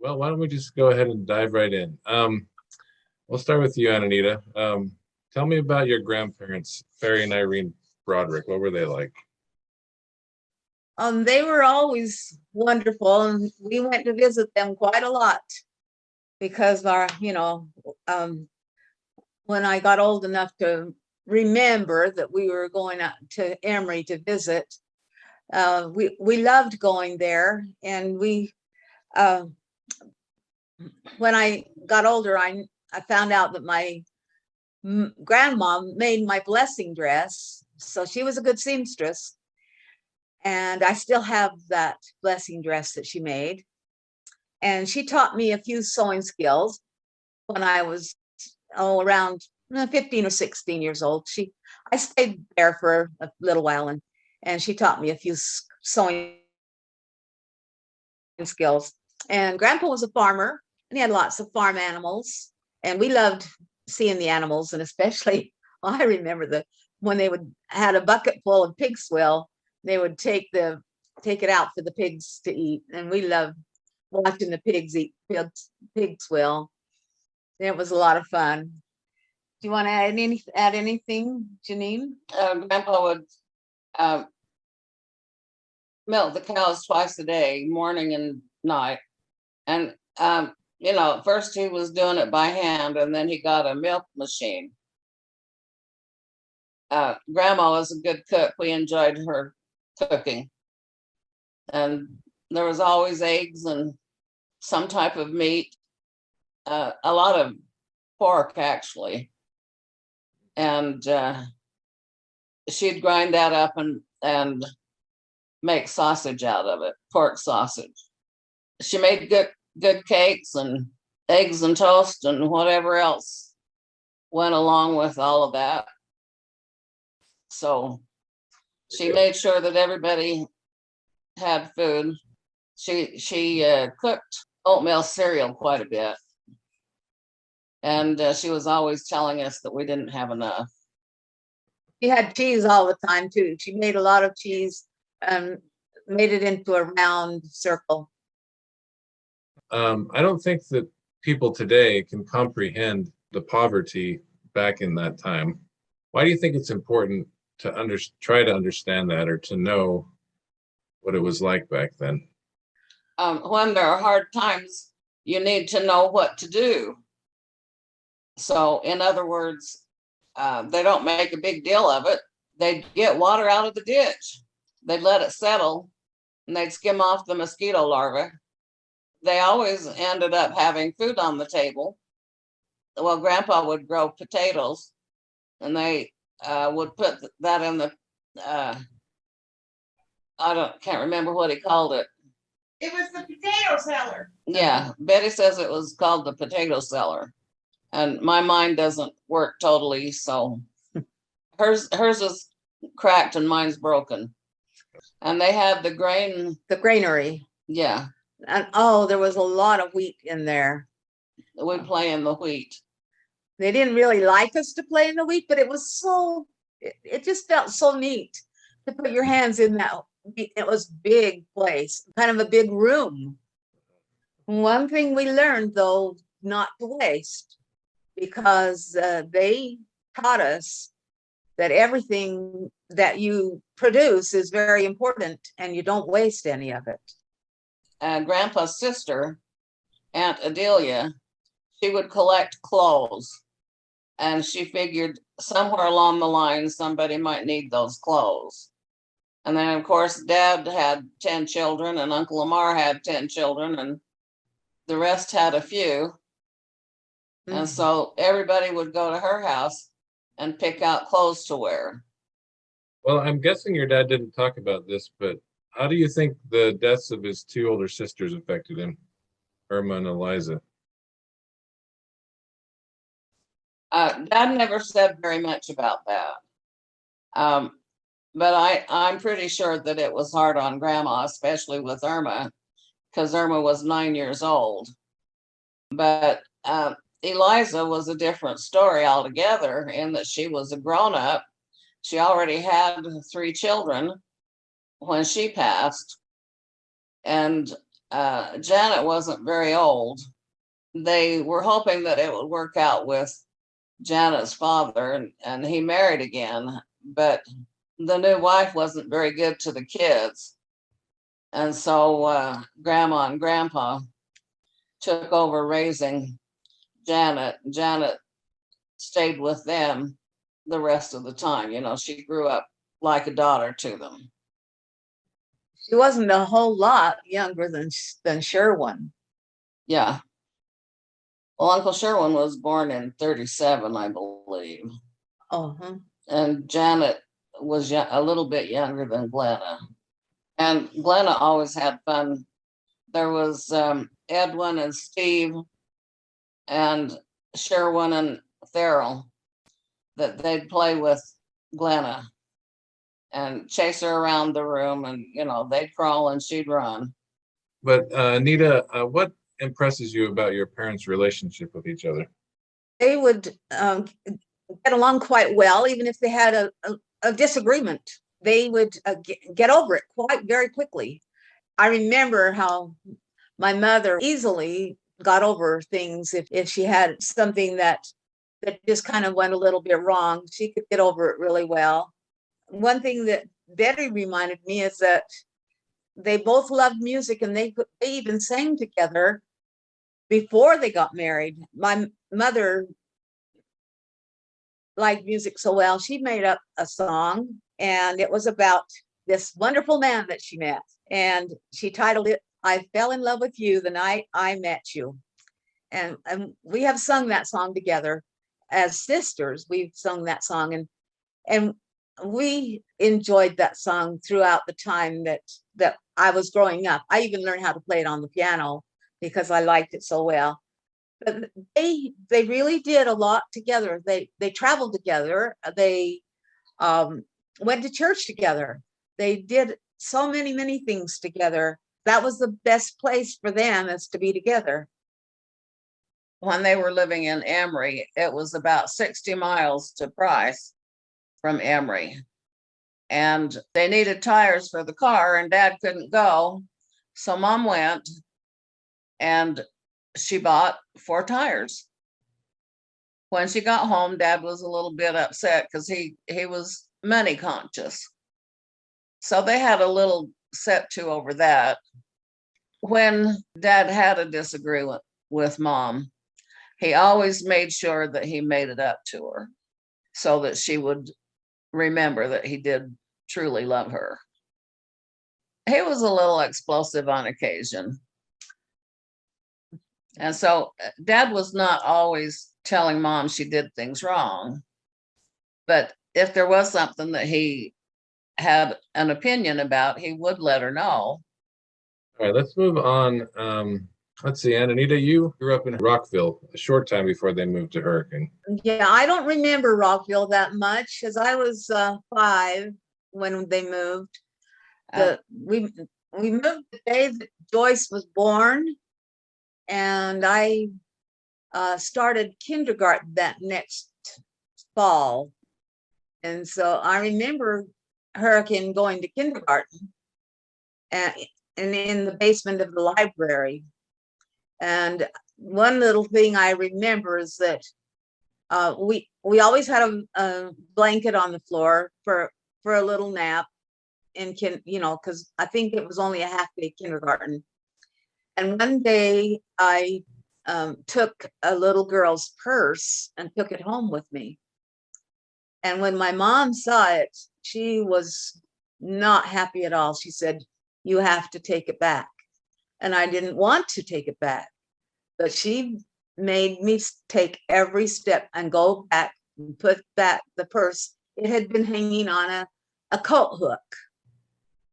Well, why don't we just go ahead and dive right in? We'll start with you, Anita. Tell me about your grandparents, Ferry and Irene Broderick. What were they like? They were always wonderful, and we went to visit them quite a lot because um, when I got old enough to remember that we were going out to Emory to visit, we loved going there, and we uh, when I got older, I found out that my grandma made my blessing dress, so she was a good seamstress, and I still have that blessing dress that she made. And she taught me a few sewing skills when I was around 15 or 16 years old. I stayed there for a little while, and she taught me a few sewing skills. And Grandpa was a farmer, and he had lots of farm animals, and we loved seeing the animals. And especially, well, I remember when they would had a bucket full of pig swill, they would take it out for the pigs to eat, and we loved watching the pigs eat pig swill. It was a lot of fun. Do you want to add anything, Janine? Grandpa would uh, milk the cows twice a day, morning and night. And, at first he was doing it by hand, and then he got a milk machine. Grandma was a good cook. We enjoyed her cooking. And there was always eggs and some type of meat, a lot of pork, actually. And she'd grind that up and make sausage out of it, pork sausage. She made good cakes and eggs and toast and whatever else went along with all of that. So she made sure that everybody had food. She cooked oatmeal cereal quite a bit. And she was always telling us that we didn't have enough. She had cheese all the time too. She made a lot of cheese and made it into a round circle. I don't think that people today can comprehend the poverty back in that time. Why do you think it's important to try to understand that, or to know what it was like back then? When there are hard times, you need to know what to do. So, in other words, they don't make a big deal of it. They'd get water out of the ditch. They'd let it settle, and they'd skim off the mosquito larvae. They always ended up having food on the table. Well, Grandpa would grow potatoes, and they would put that in the, can't remember what he called it. It was the potato cellar. Yeah, Betty says it was called the potato cellar. And my mind doesn't work totally, so hers is cracked and mine's broken. And they had the granary. Yeah. And there was a lot of wheat in there. We play in the wheat. They didn't really like us to play in the wheat, but it was it just felt so neat to put your hands in that. It was big place, kind of a big room. One thing we learned, though, not to waste, because they taught us that everything that you produce is very important, and you don't waste any of it. Grandpa's sister, Aunt Adelia, she would collect clothes, and she figured somewhere along the line somebody might need those clothes. And then, of course, Dad had 10 children, and Uncle Lamar had 10 children, and the rest had a few. And so everybody would go to her house and pick out clothes to wear. Well, I'm guessing your dad didn't talk about this, but how do you think the deaths of his two older sisters affected him, Irma and Eliza? Dad never said very much about that. But I'm pretty sure that it was hard on Grandma, especially with Irma, because Irma was 9 years old. But Eliza was a different story altogether, in that she was a grown-up. She already had 3 children when she passed. And Janet wasn't very old. They were hoping that it would work out with Janet's father, and he married again, but the new wife wasn't very good to the kids. And so Grandma and Grandpa took over raising Janet. Janet stayed with them the rest of the time. You know, she grew up like a daughter to them. She wasn't a whole lot younger than Sherwin. Yeah. Well, Uncle Sherwin was born in 37, I believe. Uh-huh. And Janet was a little bit younger than Glenna. And Glenna always had fun. There was Edwin and Steve and Sherwin and Farrell that they'd play with Glenna and chase her around the room, and you know, they'd crawl and she'd run. But Anita, what impresses you about your parents' relationship with each other? They would get along quite well, even if they had a disagreement. They would get over it quite very quickly. I remember how my mother easily got over things if she had something that just kind of went a little bit wrong. She could get over it really well. One thing that Betty reminded me is that they both loved music, and they even sang together before they got married. My mother liked music so well, she made up a song, and it was about this wonderful man that she met. And she titled it, "I Fell in Love with You the Night I Met You." And we have sung that song together as sisters. We've sung that song, and we enjoyed that song throughout the time that I was growing up. I even learned how to play it on the piano because I liked it so well. But they really did a lot together. They traveled together. They went to church together. They did so many things together. That was the best place for them, is to be together. When they were living in Emory, it was about 60 miles to Price from Emory. And they needed tires for the car, and Dad couldn't go. So Mom went and she bought 4 tires. When she got home, Dad was a little bit upset because he was money conscious. So they had a little set to over that. When Dad had a disagreement with Mom, he always made sure that he made it up to her so that she would remember that he did truly love her. He was a little explosive on occasion. And so Dad was not always telling Mom she did things wrong. But if there was something that he had an opinion about, he would let her know. All right, let's move on. Let's see, Anita, you grew up in Rockville a short time before they moved to Hurricane. Yeah, I don't remember Rockville that much, because I was 5 when they moved. We moved the day that Joyce was born, and I started kindergarten that next fall. And so I remember Hurricane going to kindergarten and in the basement of the library. And one little thing I remember is that we always had a blanket on the floor for a little nap because I think it was only a half day kindergarten. And one day I took a little girl's purse and took it home with me. And when my mom saw it, she was not happy at all. She said, "You have to take it back." And I didn't want to take it back, but she made me take every step and go back and put back the purse. It had been hanging on a coat hook,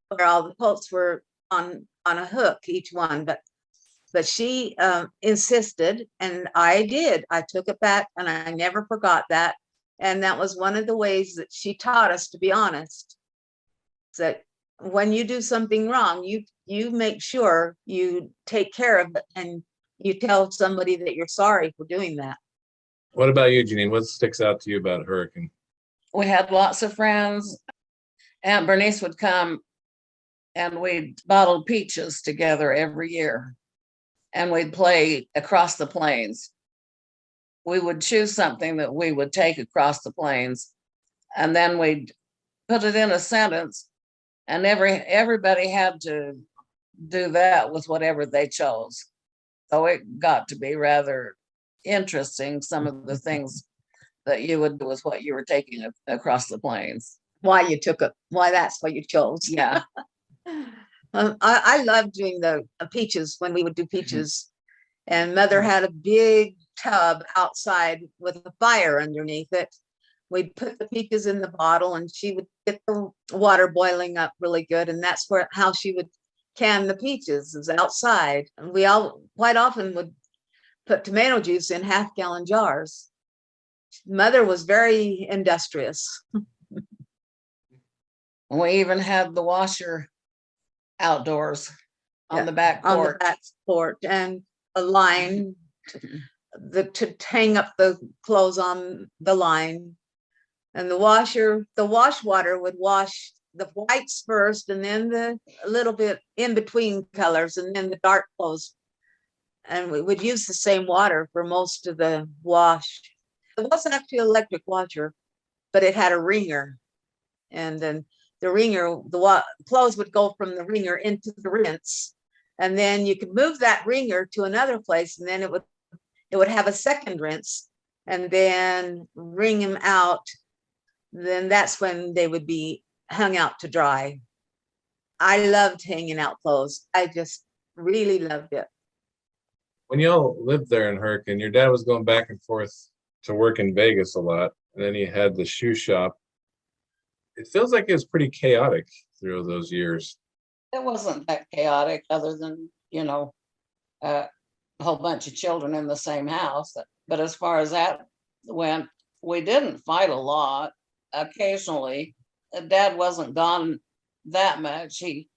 where all the coats were on a hook, each one. But she insisted, and I did. I took it back, and I never forgot that. And that was one of the ways that she taught us to be honest. That when you do something wrong, you make sure you take care of it, and you tell somebody that you're sorry for doing that. What about you, Janine? What sticks out to you about Hurricane? We had lots of friends. Aunt Bernice would come and we'd bottle peaches together every year. And we'd play across the plains. We would choose something that we would take across the plains, and then we'd put it in a sentence, and everybody had to do that with whatever they chose. So it got to be rather interesting, some of the things that you would do with what you were taking across the plains. Why you took it, why that's what you chose. Yeah. I loved doing the peaches when we would do peaches. And Mother had a big tub outside with a fire underneath it. We'd put the peaches in the bottle and she would get the water boiling up really good. And that's how she would can the peaches, is outside. And we all quite often would put tomato juice in 1/2-gallon jars. Mother was very industrious. We even had the washer outdoors on Yeah, the back on the porch. back porch, and a line to hang up the clothes on the line. And the wash water would wash the whites first, and then the a little bit in between colors, and then the dark clothes. And we would use the same water for most of the wash. It wasn't actually an electric washer, but it had a wringer. And then the wringer, clothes would go from the wringer into the rinse. And then you could move that wringer to another place, and then it would have a second rinse, and then wring them out. Then that's when they would be hung out to dry. I loved hanging out clothes. I just really loved it. When y'all lived there in Hurricane, your dad was going back and forth to work in Vegas a lot, and then he had the shoe shop. It feels like it was pretty chaotic through those years. It wasn't that chaotic, other than, a whole bunch of children in the same house. But as far as that went, we didn't fight a lot. Occasionally, Dad wasn't gone that much. He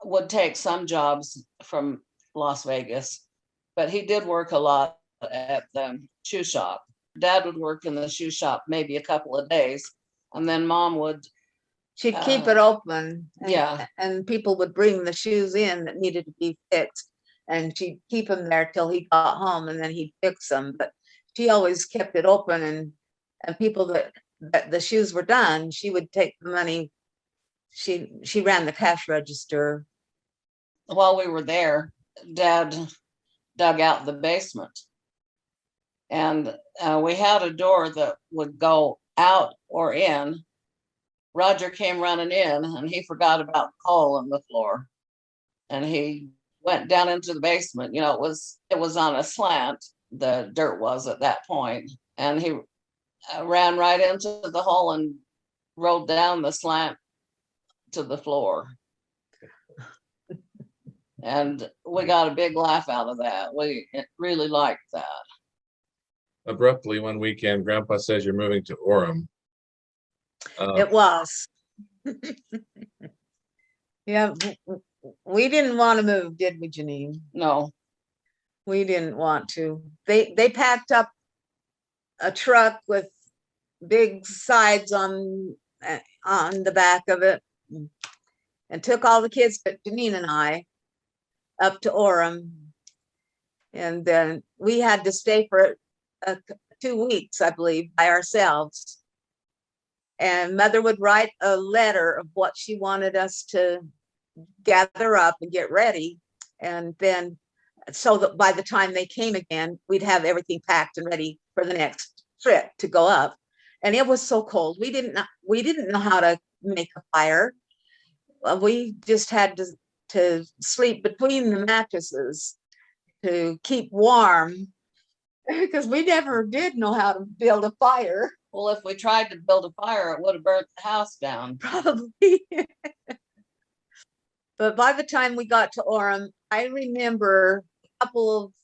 would take some jobs from Las Vegas, but he did work a lot at the shoe shop. Dad would work in the shoe shop maybe a couple of days, and then Mom would. She'd keep it open. Yeah. And people would bring the shoes in that needed to be fixed, and she'd keep them there till he got home, and then he'd fix them. But she always kept it open, and people that the shoes were done, she would take the money. She ran the cash register. While we were there, Dad dug out the basement, and we had a door that would go out or in. Roger came running in, and he forgot about the hole in the floor, and he went down into the basement. It was on a slant, the dirt was at that point, and he ran right into the hole and rolled down the slant to the floor. And we got a big laugh out of that. We really liked that. Abruptly, one weekend, Grandpa says you're moving to Orem. It was. Yeah, we didn't want to move, did we, Janine? No. We didn't want to. They packed up a truck with big sides on the back of it, and took all the kids but Janine and I up to Orem. And then we had to stay for 2 weeks, I believe, by ourselves. And Mother would write a letter of what she wanted us to gather up and get ready. And then, so that by the time they came again, we'd have everything packed and ready for the next trip to go up. And it was so cold. We didn't know how to make a fire. We just had to sleep between the mattresses to keep warm, because we never did know how to build a fire. Well, if we tried to build a fire, it would have burnt the house down. Probably. But by the time we got to Orem, I remember a couple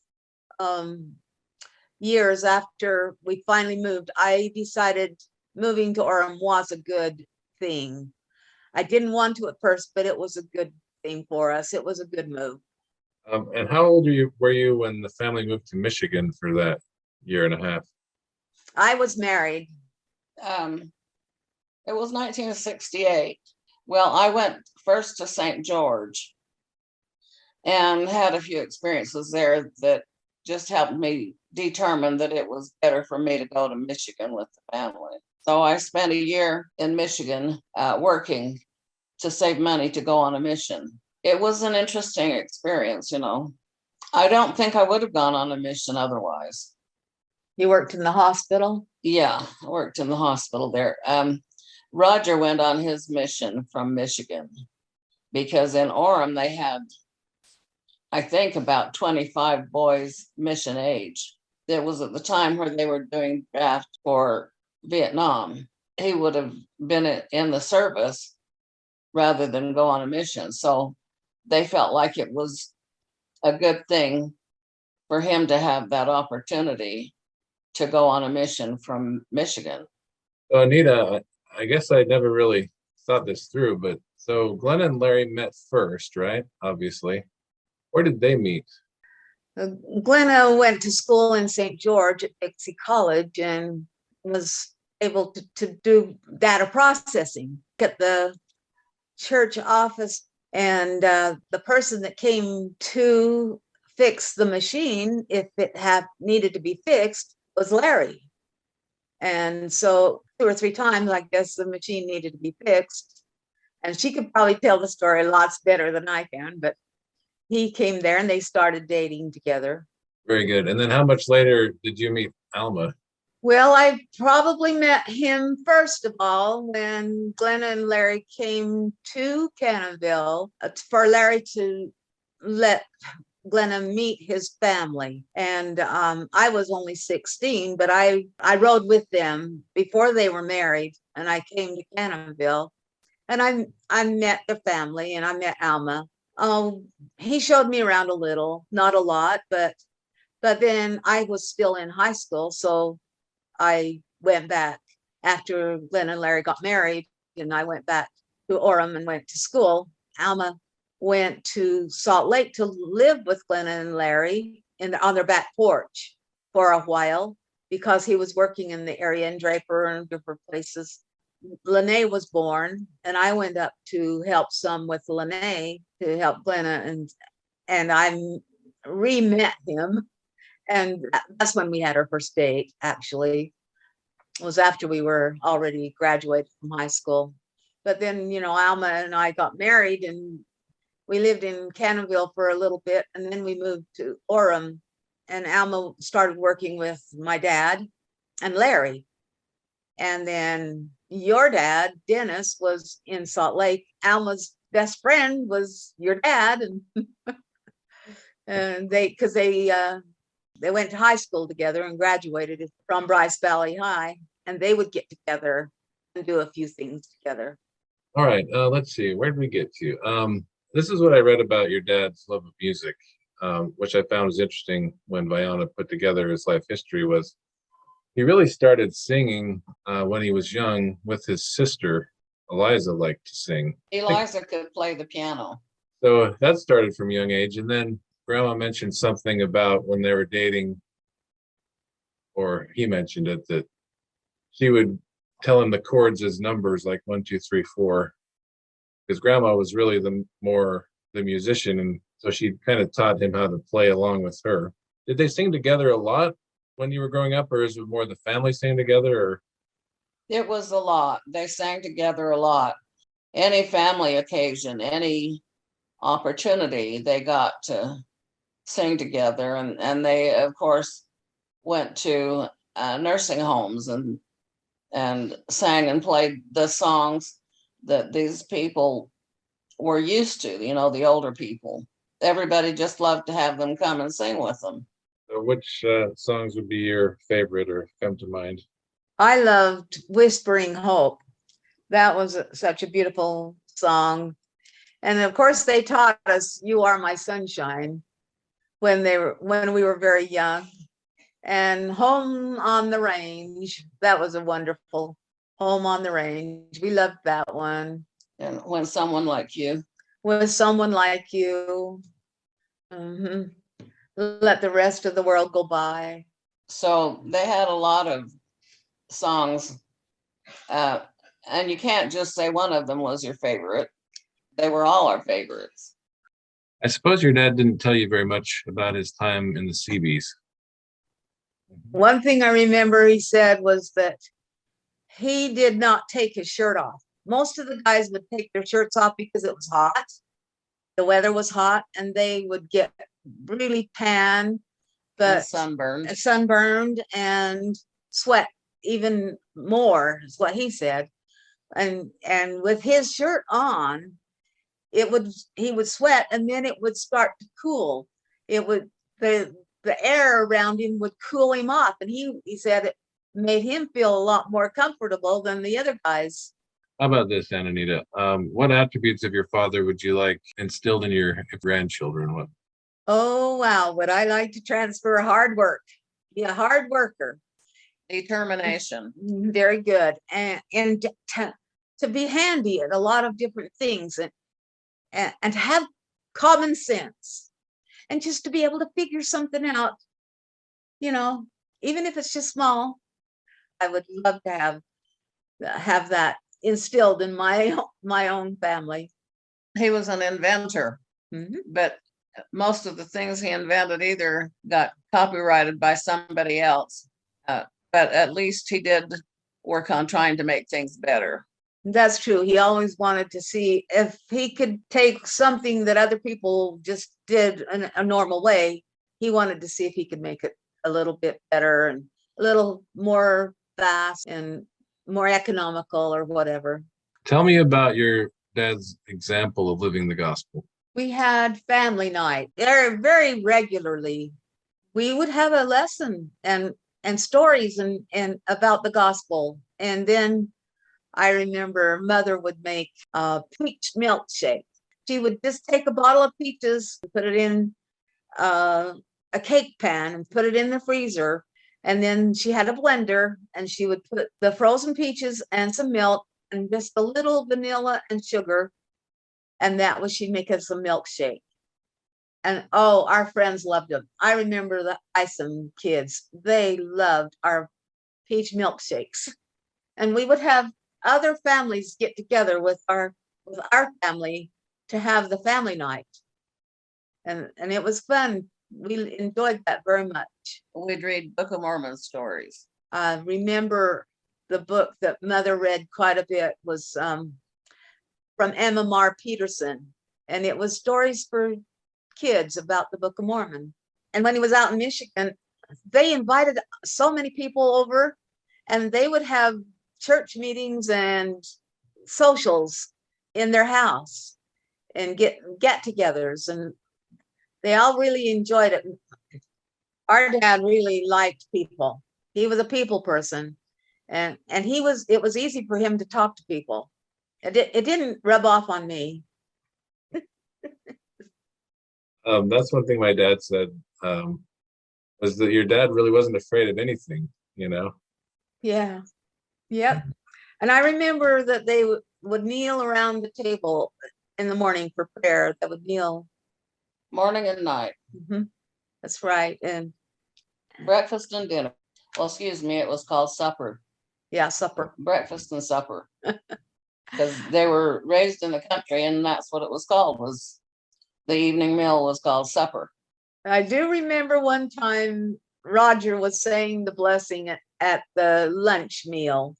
of years after we finally moved, I decided moving to Orem was a good thing. I didn't want to at first, but it was a good thing for us. It was a good move. And how old were you when the family moved to Michigan for that year and a half? I was married. It was 1968, Well, I went first to St. George and had a few experiences there that just helped me determine that it was better for me to go to Michigan with the family. So I spent a year in Michigan working to save money to go on a mission. It was an interesting experience, you know. I don't think I would have gone on a mission otherwise. You worked in the hospital? Yeah, I worked in the hospital there. Roger went on his mission from Michigan because in Orem they had, I think, about 25 boys mission age. It was at the time where they were doing draft for Vietnam. He would have been in the service rather than go on a mission. So they felt like it was a good thing for him to have that opportunity to go on a mission from Michigan. So Anita, I guess I never really thought this through, but so Glenn and Larry met first, right? Obviously. Where did they meet? Glenna went to school in St. George at Dixie College and was able to do data processing at the church office. And the person that came to fix the machine, if it had needed to be fixed, was Larry. And so 2 or 3 times, I guess the machine needed to be fixed. And she could probably tell the story lots better than I can, but he came there and they started dating together. Very good. And then how much later did you meet Alma? Well, I probably met him first of all when Glenna and Larry came to Canonville for Larry to let Glenna meet his family. And I was only 16, but I rode with them before they were married, and I came to Canonville and I met the family and I met Alma. He showed me around a little, not a lot, but then I was still in high school, so I went back after Glenn and Larry got married, and I went back to Orem and went to school. Alma went to Salt Lake to live with Glenn and Larry on their back porch for a while because he was working in the area in Draper and different places. Lene was born, and I went up to help some with Lene to help Glenna, and I re-met him. And that's when we had our first date, actually. It was after we were already graduated from high school. But then, you know, Alma and I got married and we lived in Canonville for a little bit, and then we moved to Orem, and Alma started working with my dad and Larry. And then your dad, Dennis, was in Salt Lake. Alma's best friend was your dad, and they went to high school together and graduated from Bryce Valley High, and they would get together and do a few things together. All right, let's see. Where did we get to? This is what I read about your dad's love of music, which I found was interesting when Viana put together his life history. Was he really started singing when he was young with his sister. Eliza liked to sing. Eliza could play the piano. So that started from a young age. And then Grandma mentioned something about when they were dating, or he mentioned it, that she would tell him the chords as numbers, like 1, 2, 3, 4, because Grandma was really the musician, and so she kind of taught him how to play along with her. Did they sing together a lot when you were growing up, or is it more the family singing together? Or It was a lot. They sang together a lot. Any family occasion, any opportunity, they got to sing together. And they, of course, went to nursing homes and sang and played the songs that these people were used to, you know, the older people. Everybody just loved to have them come and sing with them. so which songs would be your favorite or come to mind? I loved Whispering Hope. That was such a beautiful song. And of course, they taught us "You Are My Sunshine" when we were very young. And "Home on the Range," that was a wonderful "Home on the Range." We loved that one. And When Someone Like You. With Someone Like You. Mm-hmm. Let the Rest of the World Go By. So they had a lot of songs And you can't just say one of them was your favorite. They were all our favorites. I suppose your dad didn't tell you very much about his time in the Seabees. One thing I remember he said was that he did not take his shirt off. Most of the guys would take their shirts off because it was hot. The weather was hot and they would get really tan, And but sunburned. and sweat even more is what he said. And with his shirt on, he would sweat and then it would start to cool. It would the air around him would cool him off, and he said it made him feel a lot more comfortable than the other guys. How about this, Anita? What attributes of your father would you like instilled in your grandchildren? What? Oh wow, would I like to transfer hard work? Be a hard worker. Determination. Very good. And to be handy at a lot of different things, and to have common sense, and just to be able to figure something out, even if it's just small. I would love to have that instilled in my own family. He was an inventor, Mhm. but most of the things he invented either got copyrighted by somebody else, but at least he did work on trying to make things better. That's true. He always wanted to see if he could take something that other people just did in a normal way. He wanted to see if he could make it a little bit better and a little more fast and more economical or whatever. Tell me about your dad's example of living the gospel. We had family night there very regularly. We would have a lesson and stories and about the gospel. And then I remember mother would make a peach milkshake. She would just take a bottle of peaches and put it in a cake pan and put it in the freezer. And then she had a blender and she would put the frozen peaches and some milk and just a little vanilla and sugar. And that was, she'd make us a milkshake. And oh, our friends loved them. I remember the Isom kids, they loved our peach milkshakes. And we would have other families get together with our family to have the family night. And it was fun. We enjoyed that very much. We'd read Book of Mormon stories. I remember the book that mother read quite a bit was from M.M.R. Peterson. And it was stories for kids about the Book of Mormon. And when he was out in Michigan, they invited so many people over, and they would have church meetings and socials in their house and get-togethers, and they all really enjoyed it. Our dad really liked people. He was a people person, and it was easy for him to talk to people. It didn't rub off on me. That's one thing my dad said, was that your dad really wasn't afraid of anything, Yeah. Yep. And I remember that they would kneel around the table in the morning for prayer. That would kneel. Morning and night. Mhm. That's right. And Breakfast and dinner. Well, excuse me, it was called supper. yeah, supper. Breakfast and supper. Because they were raised in the country and that's what it was called, was the evening meal was called supper. I do remember one time Roger was saying the blessing at the lunch meal.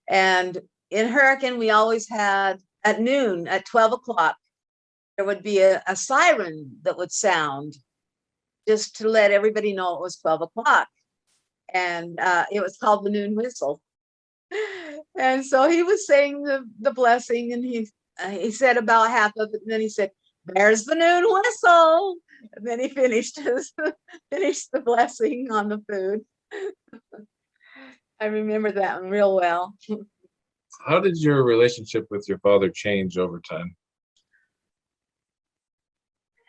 And in Hurricane, we always had at noon, at 12 o'clock, there would be a siren that would sound just to let everybody know it was 12 o'clock. And it was called the noon whistle. And so he was saying the blessing, and he said about half of it, and then he said, "There's the noon whistle." And then he finished the blessing on the food. I remember that one real well. How did your relationship with your father change over time?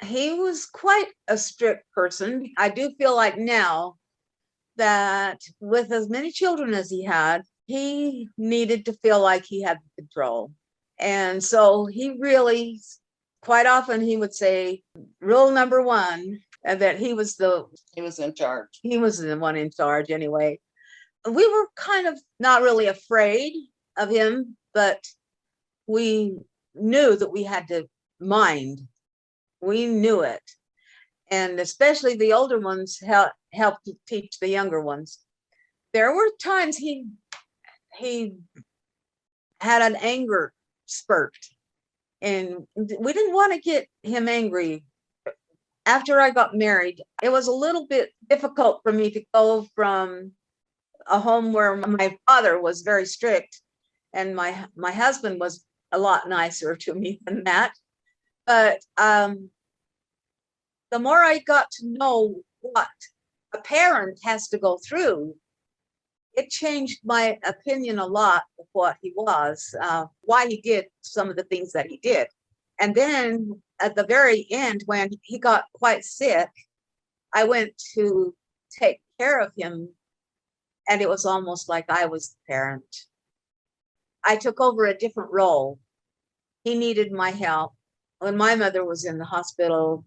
He was quite a strict person. I do feel like now that with as many children as he had, he needed to feel like he had control. And so he really, quite often he would say, rule number one, and that he was in charge. He was the one in charge anyway. We were kind of not really afraid of him, but we knew that we had to mind. We knew it. And especially the older ones helped to teach the younger ones. There were times he had an anger spurt, and we didn't want to get him angry. After I got married, it was a little bit difficult for me to go from a home where my father was very strict and my husband was a lot nicer to me than that. But the more I got to know what a parent has to go through, it changed my opinion a lot of what he was, why he did some of the things that he did. And then at the very end, when he got quite sick, I went to take care of him, and it was almost like I was the parent. I took over a different role. He needed my help. When my mother was in the hospital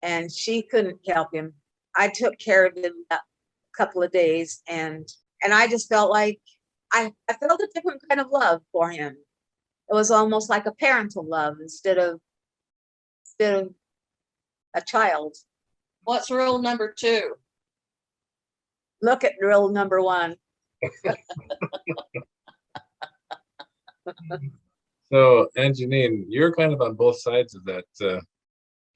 and she couldn't help him, I took care of him a couple of days, and I just felt like I felt a different kind of love for him. It was almost like a parental love instead of a child. What's rule number 2? Look at rule number 1. So, Aunt Janine, you're kind of on both sides of that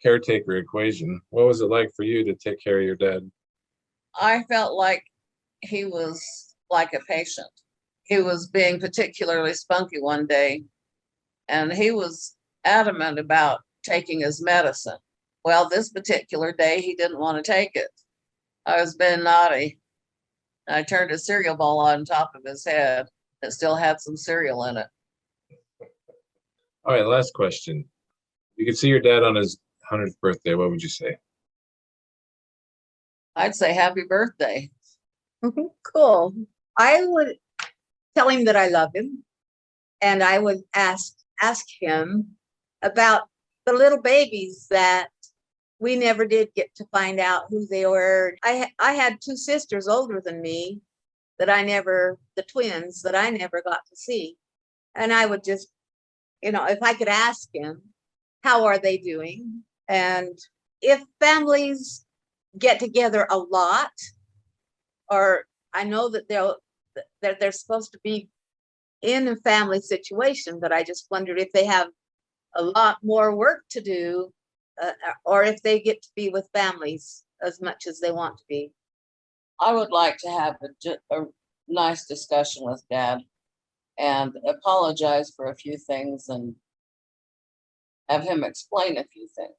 caretaker equation. What was it like for you to take care of your dad? I felt like he was like a patient. He was being particularly spunky one day, and he was adamant about taking his medicine. Well, this particular day, he didn't want to take it. I was being naughty. I turned a cereal bowl on top of his head. It still had some cereal in it. All right, last question. You could see your dad on his 100th birthday. What would you say? I'd say happy birthday. Cool. I would tell him that I love him, and I would ask him about the little babies that we never did get to find out who they were. I had 2 sisters older than me the twins that I never got to see. And I would just, if I could ask him, how are they doing? And if families get together a lot, or I know that they're supposed to be in a family situation, but I just wondered if they have a lot more work to do, or if they get to be with families as much as they want to be. I would like to have a nice discussion with Dad and apologize for a few things and have him explain a few things.